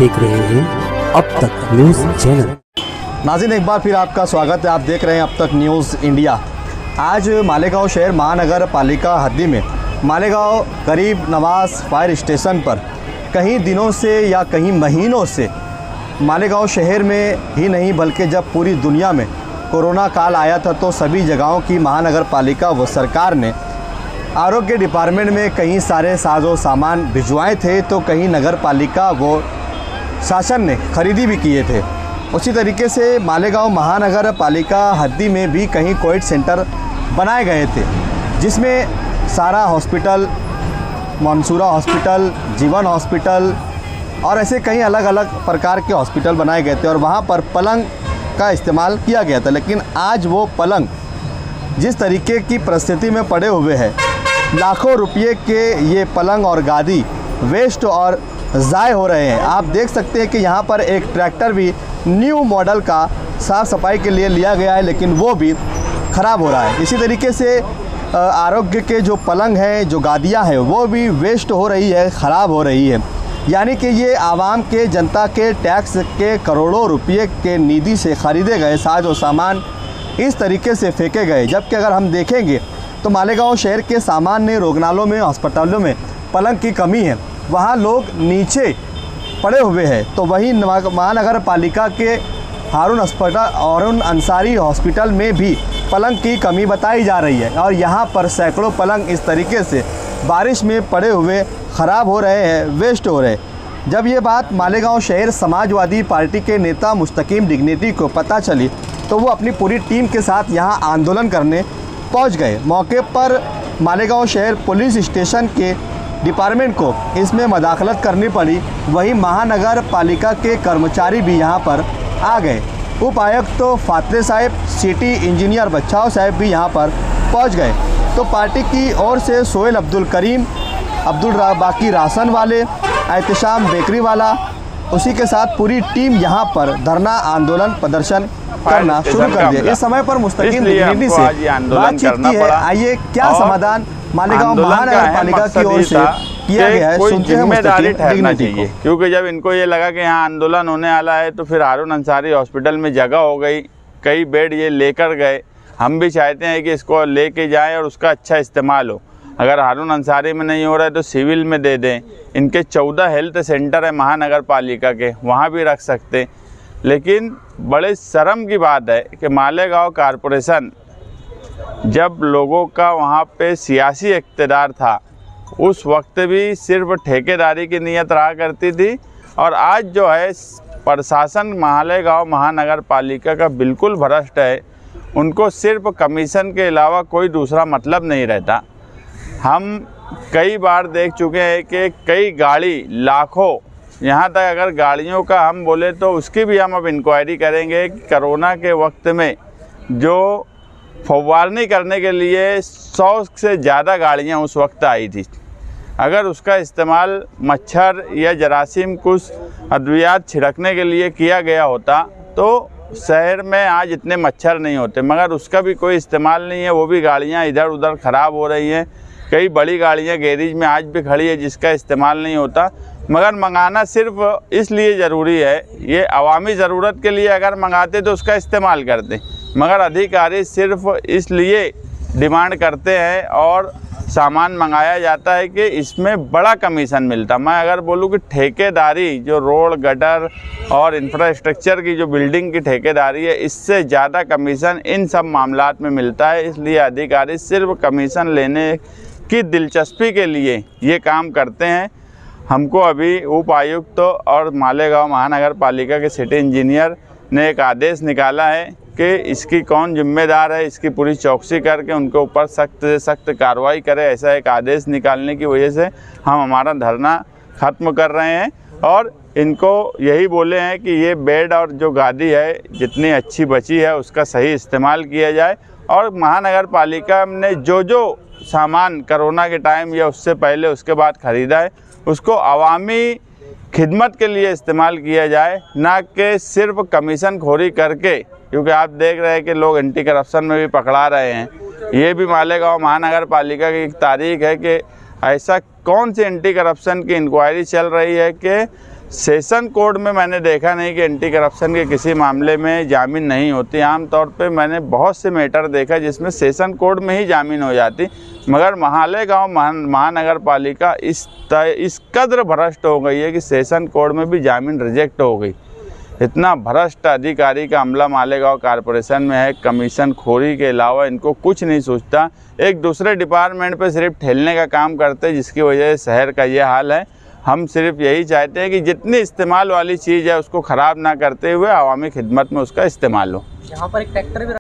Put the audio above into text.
देख रहे हैं अब तक न्यूज चैनल। नाज़रीन, एक बार फिर आपका स्वागत है। आप देख रहे हैं अब तक न्यूज़ इंडिया। आज मालेगांव शहर महानगर पालिका हद्दी में मालेगांव गरीब नवाज फायर स्टेशन पर कई दिनों से या कई महीनों से मालेगांव शहर में ही नहीं बल्कि जब पूरी दुनिया में कोरोना काल आया था तो सभी जगहों की महानगर पालिका व सरकार ने आरोग्य डिपार्टमेंट में कई सारे साजो सामान भिजवाए थे, तो कहीं नगर पालिका व शासन ने खरीदी भी किए थे। उसी तरीके से मालेगांव महानगर पालिका हद्दी में भी कहीं कोविड सेंटर बनाए गए थे, जिसमें सारा हॉस्पिटल, मंसूरा हॉस्पिटल, जीवन हॉस्पिटल और ऐसे कई अलग अलग प्रकार के हॉस्पिटल बनाए गए थे और वहाँ पर पलंग का इस्तेमाल किया गया था। लेकिन आज वो पलंग जिस तरीके की परिस्थिति में पड़े हुए हैं, लाखों रुपये के ये पलंग और गादी वेस्ट और ज़ाय हो रहे हैं। आप देख सकते हैं कि यहाँ पर एक ट्रैक्टर भी न्यू मॉडल का साफ़ सफाई के लिए लिया गया है, लेकिन वो भी ख़राब हो रहा है। इसी तरीके से आरोग्य के जो पलंग हैं, जो गादियाँ हैं, वो भी वेस्ट हो रही है, ख़राब हो रही है। यानी कि ये आवाम के, जनता के टैक्स के करोड़ों रुपये के निधि से ख़रीदे गए साजो सामान इस तरीके से फेंके गए। जबकि अगर हम देखेंगे तो मालेगांव शहर के सामान्य रोगनालों में, अस्पतालों में पलंग की कमी है, वहाँ लोग नीचे पड़े हुए हैं। तो वहीं महानगर पालिका के हारून अंसारी हॉस्पिटल में भी पलंग की कमी बताई जा रही है और यहाँ पर सैकड़ों पलंग इस तरीके से बारिश में पड़े हुए ख़राब हो रहे हैं, वेस्ट हो रहे हैं। जब ये बात मालेगांव शहर समाजवादी पार्टी के नेता मुस्तकीम डिग्निटी को पता चली तो वो अपनी पूरी टीम के साथ यहाँ आंदोलन करने पहुँच गए। मौके पर मालेगांव शहर पुलिस स्टेशन के डिपार्टमेंट को इसमें मदाखलत करनी पड़ी। वहीं महानगर पालिका के कर्मचारी भी यहाँ पर आ गए। उपायुक्त तो फातले साहब, सिटी इंजीनियर बच्चाओ साहब भी यहाँ पर पहुँच गए। तो पार्टी की ओर से सोहेल अब्दुल करीम, बाकी राशन वाले, एहतशाम बेकरी वाला, उसी के साथ पूरी टीम यहाँ पर धरना आंदोलन प्रदर्शन करना शुरू कर दिया। इस समय पर मुस्तकीम डिग्निटी से बातचीत की है। आइए क्या समाधान मालेगांव महानगर पालिका की ओर से किया गया है, सुनते हैं मुस्तकीम डिग्निटी को। क्योंकि जब इनको ये लगा कि यहाँ आंदोलन होने वाला है तो फिर हारून अंसारी हॉस्पिटल में जगह हो गई, कई बेड ये लेकर गए। हम भी चाहते हैं कि इसको लेके जाएं और उसका अच्छा इस्तेमाल हो। अगर हारून अंसारी में नहीं हो रहा है तो सिविल में दे दें। इनके 14 हेल्थ सेंटर है महानगर पालिका के, वहाँ भी रख सकते। लेकिन बड़े शर्म की बात है कि मालेगांव कॉरपोरेशन, जब लोगों का वहाँ पे सियासी इक़्तिदार था, उस वक्त भी सिर्फ ठेकेदारी की नीयत रहा करती थी और आज जो है प्रशासन मालेगांव महानगर पालिका का बिल्कुल भ्रष्ट है। उनको सिर्फ कमीशन के अलावा कोई दूसरा मतलब नहीं रहता। हम कई बार देख चुके हैं कि कई गाड़ी, लाखों, यहाँ तक अगर गाड़ियों का हम बोले तो उसकी भी हम अब इंक्वायरी करेंगे। कोरोना के वक्त में जो फव्वारनी करने के लिए 100 से ज़्यादा गाड़ियाँ उस वक्त आई थी, अगर उसका इस्तेमाल मच्छर या जरासीम कुछ अद्वियात छिड़कने के लिए किया गया होता तो शहर में आज इतने मच्छर नहीं होते। मगर उसका भी कोई इस्तेमाल नहीं है। वो भी गाड़ियाँ इधर उधर ख़राब हो रही हैं। कई बड़ी गाड़ियाँ गैरेज में आज भी खड़ी है जिसका इस्तेमाल नहीं होता। मगर मंगाना सिर्फ इसलिए ज़रूरी है, ये अवामी ज़रूरत के लिए अगर मंगाते तो उसका इस्तेमाल करते, मगर अधिकारी सिर्फ इसलिए डिमांड करते हैं और सामान मंगाया जाता है कि इसमें बड़ा कमीशन मिलता। मैं अगर बोलूँ कि ठेकेदारी, जो रोड, गटर और इंफ्रास्ट्रक्चर की जो बिल्डिंग की ठेकेदारी है, इससे ज़्यादा कमीशन इन सब मामलात में मिलता है। इसलिए अधिकारी सिर्फ कमीशन लेने की दिलचस्पी के लिए ये काम करते हैं। हमको अभी उपायुक्त और मालेगांव महानगर पालिका के सिटी इंजीनियर ने एक आदेश निकाला है कि इसकी कौन जिम्मेदार है, इसकी पूरी चौकसी करके उनके ऊपर सख्त से सख्त कार्रवाई करे। ऐसा एक आदेश निकालने की वजह से हम हमारा धरना ख़त्म कर रहे हैं और इनको यही बोले हैं कि ये बेड और जो गादी है जितनी अच्छी बची है उसका सही इस्तेमाल किया जाए और महानगर पालिका ने जो सामान कोरोना के टाइम या उससे पहले उसके बाद ख़रीदा है उसको अवामी खिदमत के लिए इस्तेमाल किया जाए, ना कि सिर्फ कमीशन खोरी करके। क्योंकि आप देख रहे हैं कि लोग एंटी करप्शन में भी पकड़ा रहे हैं। ये भी मालेगांव महानगर पालिका की एक तारीख है कि ऐसा कौन सी एंटी करप्शन की इंक्वायरी चल रही है कि सेशन कोर्ट में मैंने देखा नहीं कि एंटी करप्शन के किसी मामले में जामीन नहीं होती। आमतौर पे मैंने बहुत से मैटर देखा जिसमें सेशन कोर्ट में ही जामीन हो जाती, मगर मालेगांव महानगर पालिका इस कदर भ्रष्ट हो गई है कि सेशन कोर्ट में भी जामीन रिजेक्ट हो गई। इतना भ्रष्ट अधिकारी का अमला मालेगांव कॉरपोरेशन में है। कमीशन खोरी के अलावा इनको कुछ नहीं सोचता, एक दूसरे डिपार्टमेंट पे सिर्फ ठेलने का काम करते, जिसकी वजह से शहर का ये हाल है। हम सिर्फ यही चाहते हैं कि जितनी इस्तेमाल वाली चीज़ है उसको ख़राब ना करते हुए आवामी खिदमत में उसका इस्तेमाल हो। यहाँ पर एक ट्रैक्टर भी